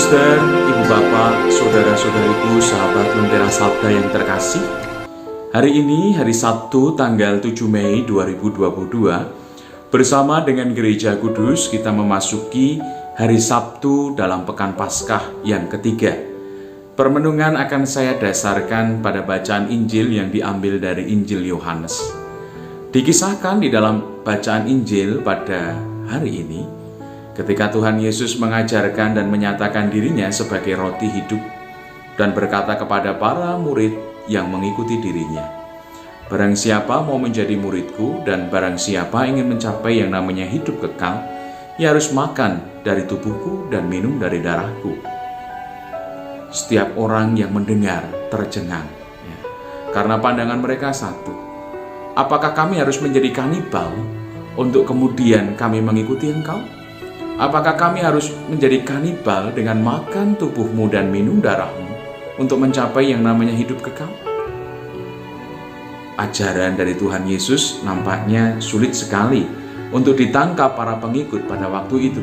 Suster, Ibu Bapak, Saudara-saudariku, sahabat Lentera Sabda yang terkasih. Hari ini, hari Sabtu tanggal 7 Mei 2022, bersama dengan Gereja Kudus kita memasuki hari Sabtu dalam Pekan Paskah yang ketiga. Permenungan akan saya dasarkan pada bacaan Injil yang diambil dari Injil Yohanes. Dikisahkan di dalam bacaan Injil pada hari ini, ketika Tuhan Yesus mengajarkan dan menyatakan dirinya sebagai roti hidup dan berkata kepada para murid yang mengikuti dirinya, "Barang siapa mau menjadi muridku dan barang siapa ingin mencapai yang namanya hidup kekal, ia harus makan dari tubuhku dan minum dari darahku." Setiap orang yang mendengar tercengang, karena pandangan mereka satu. Apakah kami harus menjadi kanibal untuk kemudian kami mengikuti Engkau? Apakah kami harus menjadi kanibal dengan makan tubuhmu dan minum darahmu untuk mencapai yang namanya hidup kekal? Ajaran dari Tuhan Yesus nampaknya sulit sekali untuk ditangkap para pengikut pada waktu itu.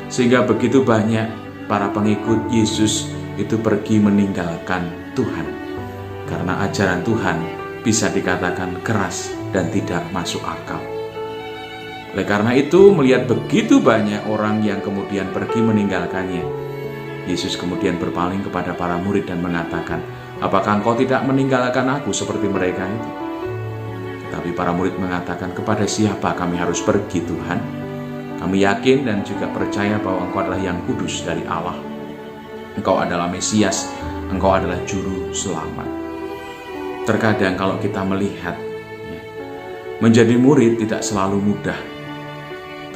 Sehingga begitu banyak para pengikut Yesus itu pergi meninggalkan Tuhan. Karena ajaran Tuhan bisa dikatakan keras dan tidak masuk akal. Oleh karena itu, melihat begitu banyak orang yang kemudian pergi meninggalkannya, Yesus kemudian berpaling kepada para murid dan mengatakan, "Apakah engkau tidak meninggalkan aku seperti mereka itu?" Tetapi para murid mengatakan, "Kepada siapa kami harus pergi, Tuhan? Kami yakin dan juga percaya bahwa Engkau adalah yang kudus dari Allah. Engkau adalah Mesias, Engkau adalah Juru Selamat." Terkadang kalau kita melihat, menjadi murid tidak selalu mudah.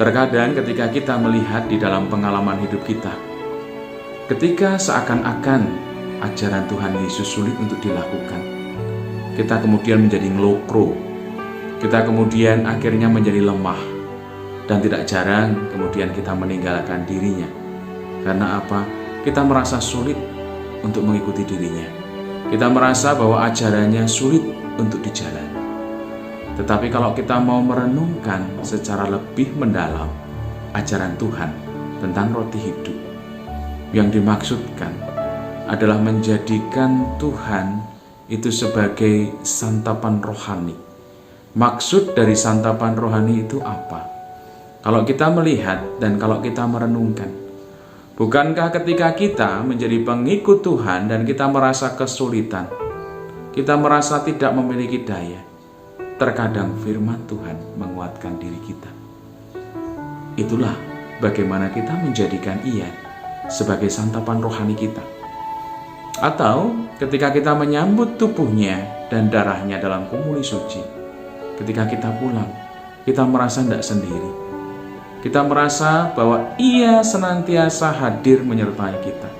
Terkadang ketika kita melihat di dalam pengalaman hidup kita, ketika seakan-akan ajaran Tuhan Yesus sulit untuk dilakukan, kita kemudian menjadi ngelokro, kita kemudian akhirnya menjadi lemah, dan tidak jarang kemudian kita meninggalkan dirinya. Karena apa? Kita merasa sulit untuk mengikuti dirinya. Kita merasa bahwa ajarannya sulit untuk dijalani. Tetapi kalau kita mau merenungkan secara lebih mendalam ajaran Tuhan tentang roti hidup, yang dimaksudkan adalah menjadikan Tuhan itu sebagai santapan rohani. Maksud dari santapan rohani itu apa? Kalau kita melihat dan kalau kita merenungkan, bukankah ketika kita menjadi pengikut Tuhan dan kita merasa kesulitan, kita merasa tidak memiliki daya, terkadang firman Tuhan menguatkan diri kita. Itulah bagaimana kita menjadikan Ia sebagai santapan rohani kita. Atau ketika kita menyambut tubuhnya dan darahnya dalam kumuli suci, ketika kita pulang, kita merasa tidak sendiri. Kita merasa bahwa Ia senantiasa hadir menyertai kita.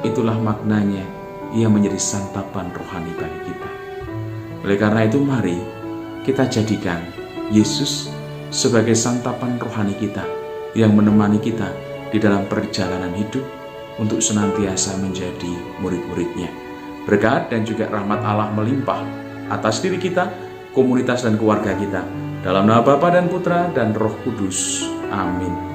Itulah maknanya Ia menjadi santapan rohani bagi kita. Oleh karena itu, mari kita jadikan Yesus sebagai santapan rohani kita yang menemani kita di dalam perjalanan hidup untuk senantiasa menjadi murid-muridnya. Berkat dan juga rahmat Allah melimpah atas diri kita, komunitas dan keluarga kita. Dalam nama Bapa dan Putra dan Roh Kudus. Amin.